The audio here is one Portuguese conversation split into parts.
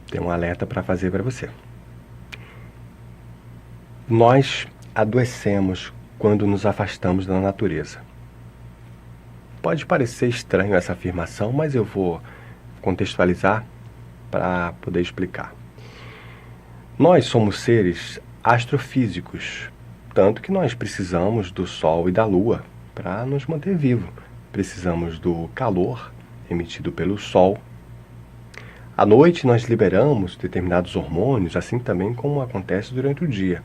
Tem um alerta para fazer para você. Nós adoecemos quando nos afastamos da natureza. Pode parecer estranho essa afirmação, mas eu vou contextualizar para poder explicar. Nós somos seres astrofísicos, tanto que nós precisamos do Sol e da Lua para nos manter vivos. Precisamos do calor emitido pelo Sol. À noite nós liberamos determinados hormônios, assim também como acontece durante o dia.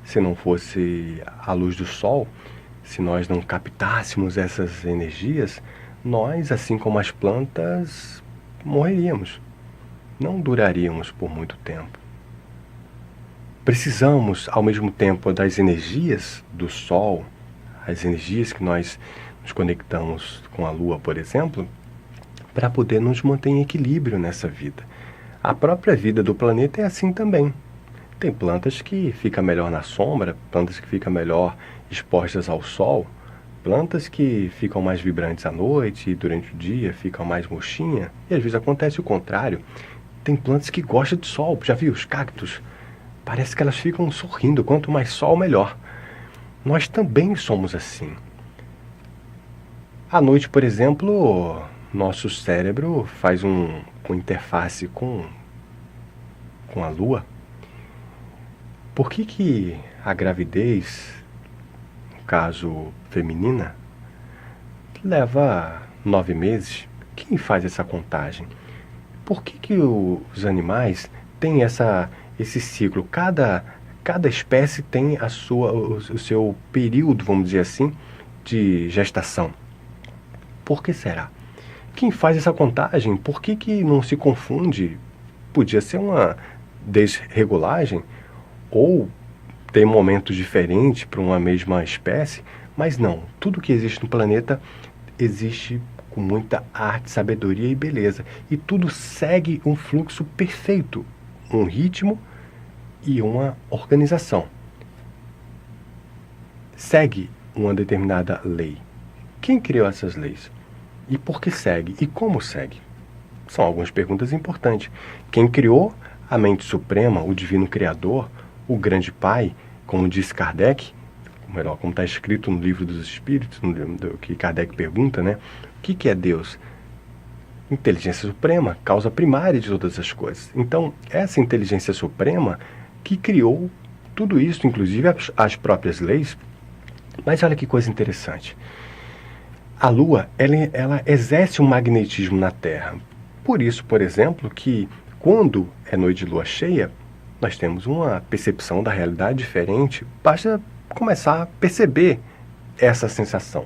Se não fosse a luz do Sol, se nós não captássemos essas energias, nós, assim como as plantas, morreríamos. Não duraríamos por muito tempo. Precisamos, ao mesmo tempo, das energias do Sol, as energias que nós nos conectamos com a Lua, por exemplo, para poder nos manter em equilíbrio nessa vida. A própria vida do planeta é assim também. Tem plantas que ficam melhor na sombra, plantas que ficam melhor expostas ao sol, plantas que ficam mais vibrantes à noite e durante o dia ficam mais murchinhas. E às vezes acontece o contrário. Tem plantas que gostam de sol, já viu os cactos? Parece que elas ficam sorrindo, quanto mais sol, melhor. Nós também somos assim. À noite, por exemplo, nosso cérebro faz uma interface com a Lua. Por que a gravidez, no caso feminina, leva 9 meses? Quem faz essa contagem? Por que os animais têm esse ciclo? Cada espécie tem o seu período, vamos dizer assim, de gestação. Por que será? Quem faz essa contagem? Por que não se confunde? Podia ser uma desregulagem ou ter momentos diferentes para uma mesma espécie, mas não. Tudo que existe no planeta existe com muita arte, sabedoria e beleza. E tudo segue um fluxo perfeito, um ritmo e uma organização. Segue uma determinada lei. Quem criou essas leis? E por que segue? E como segue? São algumas perguntas importantes. Quem criou a mente suprema, o divino criador, o grande pai, como disse Kardec, melhor, como está escrito no livro dos Espíritos, no que Kardec pergunta, né? O que é Deus? Inteligência suprema, causa primária de todas as coisas. Então, essa inteligência suprema que criou tudo isso, inclusive as próprias leis. Mas olha que coisa interessante. A Lua, ela exerce um magnetismo na Terra. Por isso, por exemplo, que quando é noite de lua cheia, nós temos uma percepção da realidade diferente. Basta começar a perceber essa sensação.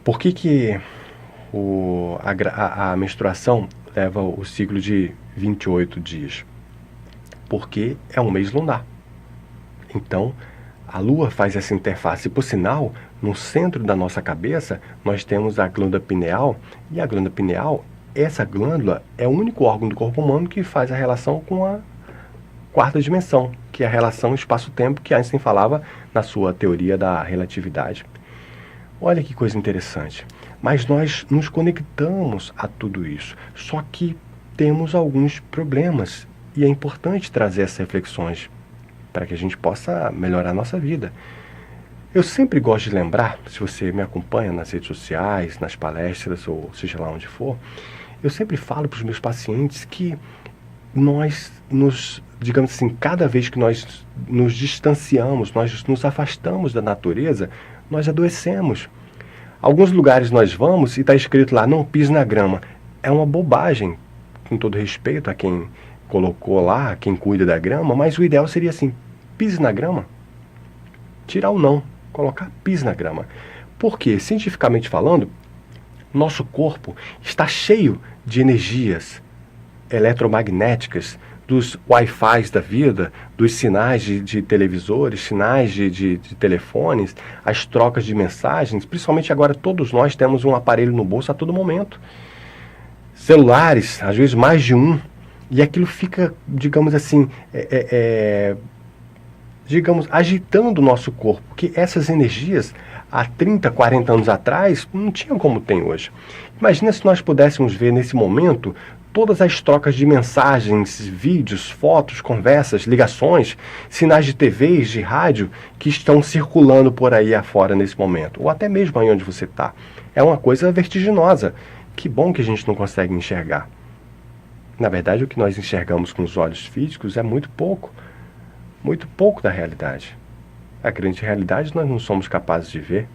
Por que a menstruação leva o ciclo de 28 dias? Porque é um mês lunar. Então, a Lua faz essa interface. Por sinal, no centro da nossa cabeça, nós temos a glândula pineal. E a glândula pineal, essa glândula é o único órgão do corpo humano que faz a relação com a quarta dimensão, que é a relação espaço-tempo que Einstein falava na sua teoria da relatividade. Olha que coisa interessante. Mas nós nos conectamos a tudo isso. Só que temos alguns problemas. E é importante trazer essas reflexões para que a gente possa melhorar a nossa vida. Eu sempre gosto de lembrar, se você me acompanha nas redes sociais, nas palestras, ou seja lá onde for, eu sempre falo para os meus pacientes que nós digamos assim, cada vez que nós nos distanciamos, nós nos afastamos da natureza, nós adoecemos. Alguns lugares nós vamos e está escrito lá, não pise na grama. É uma bobagem, com todo respeito a quem colocou lá, a quem cuida da grama, mas o ideal seria assim, pise na grama. Tirar o não, colocar pise na grama. Porque, cientificamente falando, nosso corpo está cheio de energias eletromagnéticas, dos Wi-Fi da vida, dos sinais de televisores, sinais de telefones, as trocas de mensagens. Principalmente agora todos nós temos um aparelho no bolso a todo momento. Celulares, às vezes mais de um. E aquilo fica, digamos assim, agitando o nosso corpo. Porque essas energias, há 30, 40 anos atrás, não tinham como tem hoje. Imagina se nós pudéssemos ver nesse momento todas as trocas de mensagens, vídeos, fotos, conversas, ligações, sinais de TVs, de rádio que estão circulando por aí afora nesse momento, ou até mesmo aí onde você está. É uma coisa vertiginosa. Que bom que a gente não consegue enxergar. Na verdade, o que nós enxergamos com os olhos físicos é muito pouco da realidade. A grande realidade nós não somos capazes de ver.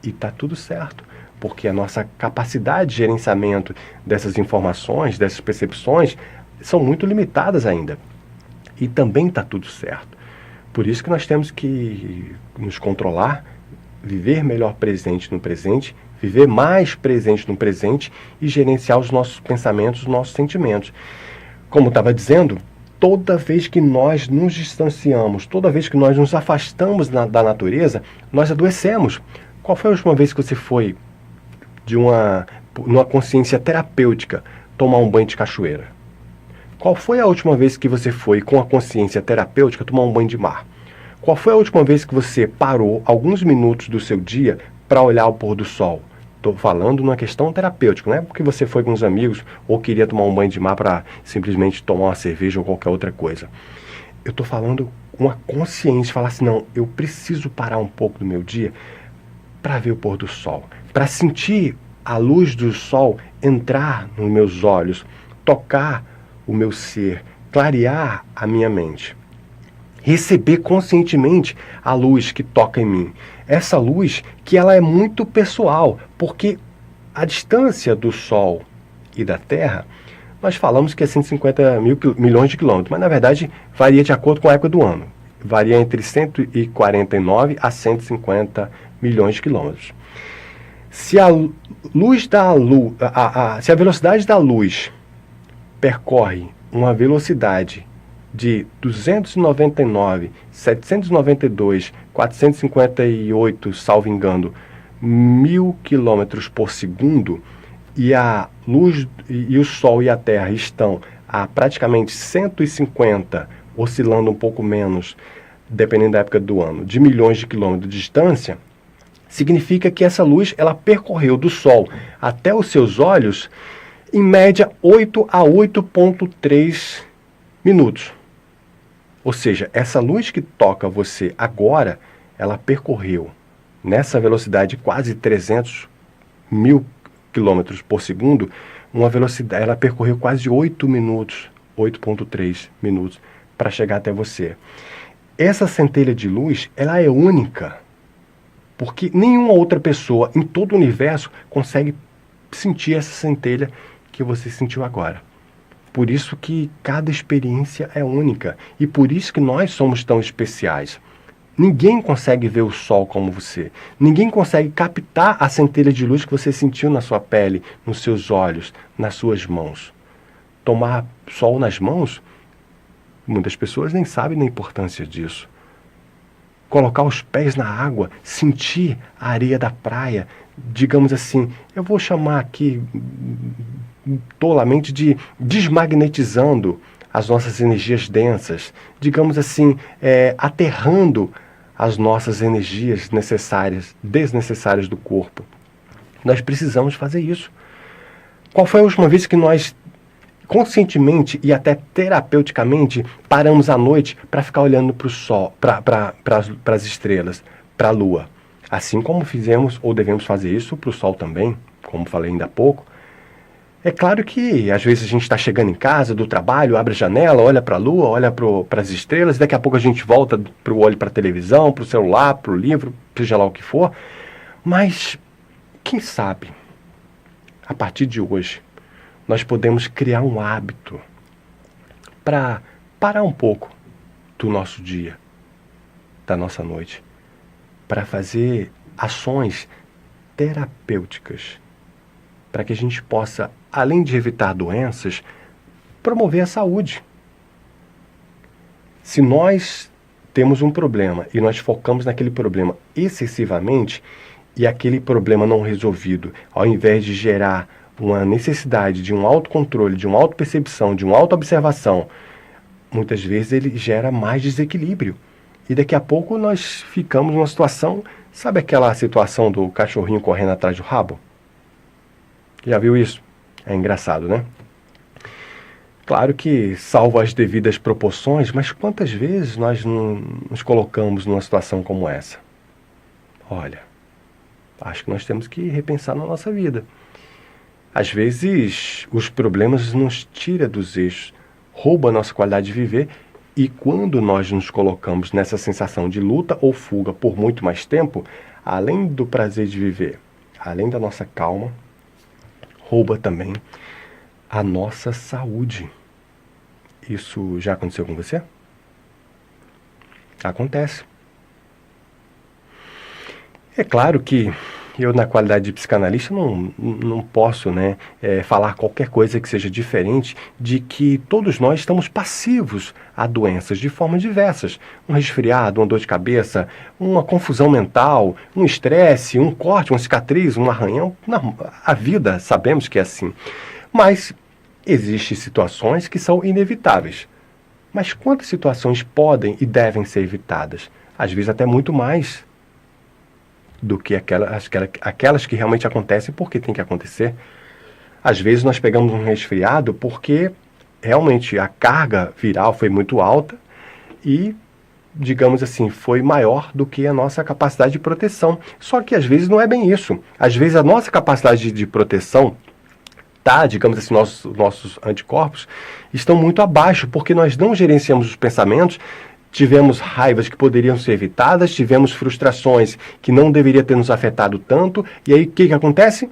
E está tudo certo, porque a nossa capacidade de gerenciamento dessas informações, dessas percepções, são muito limitadas ainda. E também está tudo certo. Por isso que nós temos que nos controlar, viver melhor presente no presente, viver mais presente no presente e gerenciar os nossos pensamentos, os nossos sentimentos. Como estava dizendo, toda vez que nós nos distanciamos, toda vez que nós nos afastamos da natureza, nós adoecemos. Qual foi a última vez que você foi numa consciência terapêutica tomar um banho de cachoeira? Qual foi a última vez que você foi com a consciência terapêutica tomar um banho de mar? Qual foi a última vez que você parou alguns minutos do seu dia para olhar o pôr do sol? Estou falando numa questão terapêutica, não é porque você foi com os amigos ou queria tomar um banho de mar para simplesmente tomar uma cerveja ou qualquer outra coisa. Eu estou falando com a consciência, falar assim, não, eu preciso parar um pouco do meu dia para ver o pôr do sol, para sentir a luz do sol entrar nos meus olhos, tocar o meu ser, clarear a minha mente. Receber conscientemente a luz que toca em mim. Essa luz que ela é muito pessoal, porque a distância do Sol e da Terra, nós falamos que é 150 milhões de quilômetros, mas na verdade varia de acordo com a época do ano. Varia entre 149 a 150 milhões de quilômetros. Se a luz da luz, se a velocidade da luz percorre uma velocidade de 299, 792, 458, salvo engano, 1000 quilômetros por segundo, e a luz e o Sol e a Terra estão a praticamente 150, oscilando um pouco menos, dependendo da época do ano, de milhões de quilômetros de distância, significa que essa luz ela percorreu do Sol até os seus olhos em média 8 a 8,3 minutos. Ou seja, essa luz que toca você agora, ela percorreu nessa velocidade de quase 300 mil quilômetros por segundo, uma velocidade, ela percorreu quase 8 minutos, 8,3 minutos para chegar até você. Essa centelha de luz, ela é única, porque nenhuma outra pessoa em todo o universo consegue sentir essa centelha que você sentiu agora. Por isso que cada experiência é única e por isso que nós somos tão especiais. Ninguém consegue ver o sol como você. Ninguém consegue captar a centelha de luz que você sentiu na sua pele, nos seus olhos, nas suas mãos. Tomar sol nas mãos, muitas pessoas nem sabem da importância disso. Colocar os pés na água, sentir a areia da praia, digamos assim, eu vou chamar aqui tolamente de desmagnetizando as nossas energias densas, digamos assim, aterrando as nossas energias desnecessárias do corpo. Nós precisamos fazer isso. Qual foi a última vez que nós, conscientemente e até terapeuticamente, paramos à noite para ficar olhando para o sol, para as estrelas, para a lua? Assim como fizemos ou devemos fazer isso para o sol também, como falei ainda há pouco. É claro que às vezes a gente está chegando em casa, do trabalho, abre a janela, olha para a lua, olha para as estrelas, daqui a pouco a gente volta para o olho para a televisão, para o celular, para o livro, seja lá o que for. Mas, quem sabe, a partir de hoje, nós podemos criar um hábito para parar um pouco do nosso dia, da nossa noite, para fazer ações terapêuticas, para que a gente possa, além de evitar doenças, promover a saúde. Se nós temos um problema e nós focamos naquele problema excessivamente e aquele problema não resolvido, ao invés de gerar uma necessidade de um autocontrole, de uma autopercepção, de uma autoobservação, muitas vezes ele gera mais desequilíbrio. E daqui a pouco nós ficamos numa situação, sabe aquela situação do cachorrinho correndo atrás do rabo? Já viu isso? É engraçado, né? Claro que salvo as devidas proporções, mas quantas vezes nós não nos colocamos numa situação como essa? Olha, acho que nós temos que repensar na nossa vida. Às vezes, os problemas nos tiram dos eixos, roubam a nossa qualidade de viver, e quando nós nos colocamos nessa sensação de luta ou fuga por muito mais tempo, além do prazer de viver, além da nossa calma, rouba também a nossa saúde. Isso já aconteceu com você? Acontece. É claro que eu, na qualidade de psicanalista, não posso, falar qualquer coisa que seja diferente de que todos nós estamos passivos a doenças de formas diversas. Um resfriado, uma dor de cabeça, uma confusão mental, um estresse, um corte, uma cicatriz, um arranhão. Não, a vida, sabemos que é assim. Mas existem situações que são inevitáveis. Mas quantas situações podem e devem ser evitadas? Às vezes até muito mais do que aquelas que realmente acontecem porque tem que acontecer. Às vezes nós pegamos um resfriado porque realmente a carga viral foi muito alta e, digamos assim, foi maior do que a nossa capacidade de proteção. Só que às vezes não é bem isso. Às vezes a nossa capacidade de proteção digamos assim, nossos anticorpos estão muito abaixo, porque nós não gerenciamos os pensamentos, tivemos raivas que poderiam ser evitadas, tivemos frustrações que não deveria ter nos afetado tanto, e aí o que acontece?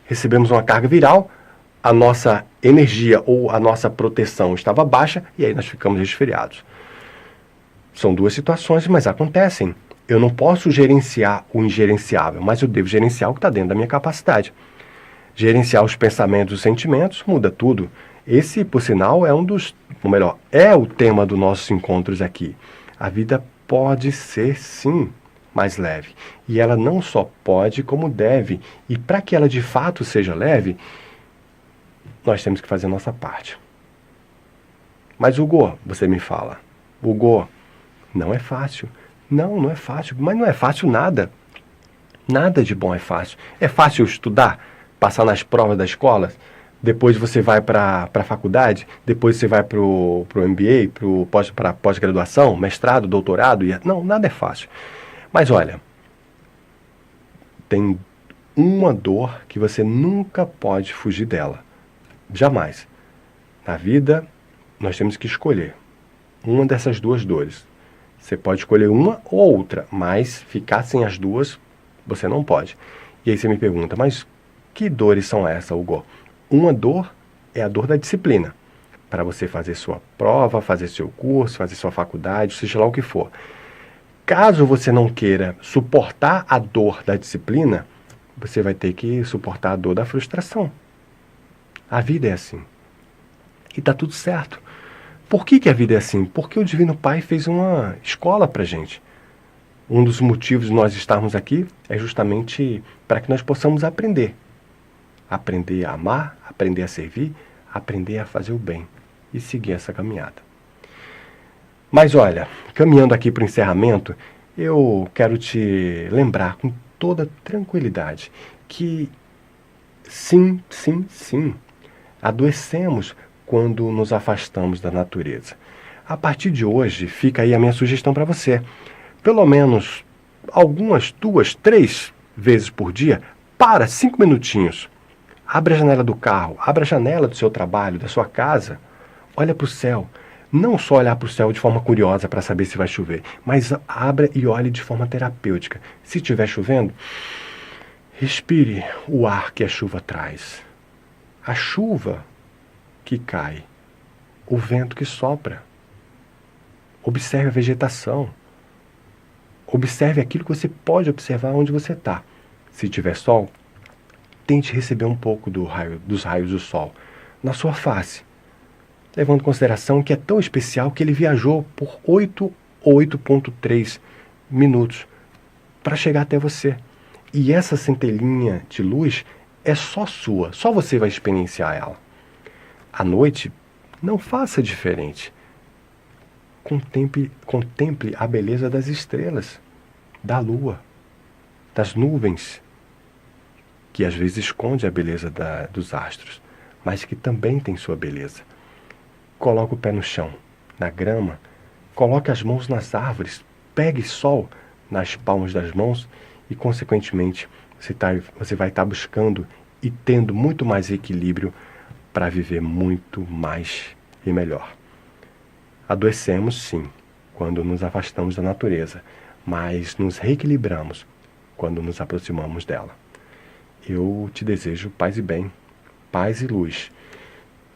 Recebemos uma carga viral, a nossa energia ou a nossa proteção estava baixa, e aí nós ficamos resfriados. São duas situações, mas acontecem. Eu não posso gerenciar o ingerenciável, mas eu devo gerenciar o que está dentro da minha capacidade. Gerenciar os pensamentos e os sentimentos muda tudo. Esse, por sinal, é é o tema dos nossos encontros aqui. A vida pode ser, sim, mais leve. E ela não só pode, como deve. E para que ela de fato seja leve, nós temos que fazer a nossa parte. Mas, Hugo, você me fala, Hugo, não é fácil. Não é fácil. Mas não é fácil nada. Nada de bom é fácil. É fácil estudar? Passar nas provas da escola, depois você vai para a faculdade, depois você vai para o MBA, para pós-graduação, mestrado, doutorado. Não, nada é fácil. Mas olha, tem uma dor que você nunca pode fugir dela. Jamais. Na vida, nós temos que escolher uma dessas duas dores. Você pode escolher uma ou outra, mas ficar sem as duas, você não pode. E aí você me pergunta, mas que dores são essas, Hugo? Uma dor é a dor da disciplina. Para você fazer sua prova, fazer seu curso, fazer sua faculdade, seja lá o que for. Caso você não queira suportar a dor da disciplina, você vai ter que suportar a dor da frustração. A vida é assim. E está tudo certo. Por que a vida é assim? Porque o Divino Pai fez uma escola para a gente. Um dos motivos de nós estarmos aqui é justamente para que nós possamos aprender. Aprender a amar, aprender a servir, aprender a fazer o bem e seguir essa caminhada. Mas olha, caminhando aqui para o encerramento, eu quero te lembrar com toda tranquilidade que sim, adoecemos quando nos afastamos da natureza. A partir de hoje, fica aí a minha sugestão para você. Pelo menos algumas 2, 3 vezes por dia, para 5 minutinhos. Abre a janela do carro, abre a janela do seu trabalho, da sua casa, olha para o céu. Não só olhar para o céu de forma curiosa para saber se vai chover, mas abra e olhe de forma terapêutica. Se estiver chovendo, respire o ar que a chuva traz. A chuva que cai, o vento que sopra. Observe a vegetação. Observe aquilo que você pode observar onde você está. Se tiver sol, tente receber um pouco dos raios do sol na sua face, levando em consideração que é tão especial que ele viajou por 8 ou 8,3 minutos para chegar até você. E essa centelhinha de luz é só sua, só você vai experienciar ela. À noite, não faça diferente. Contemple a beleza das estrelas, da lua, das nuvens, que às vezes esconde a beleza dos astros, mas que também tem sua beleza. coloque o pé no chão, na grama, coloque as mãos nas árvores, pegue sol nas palmas das mãos e, consequentemente, você vai estar buscando e tendo muito mais equilíbrio para viver muito mais e melhor. Adoecemos, sim, quando nos afastamos da natureza, mas nos reequilibramos quando nos aproximamos dela. Eu te desejo paz e bem, paz e luz.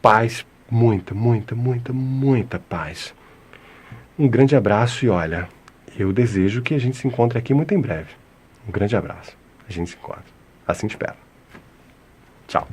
Paz, muita, muita, muita, muita paz. Um grande abraço e olha, eu desejo que a gente se encontre aqui muito em breve. Um grande abraço. A gente se encontra. Assim te espero. Tchau.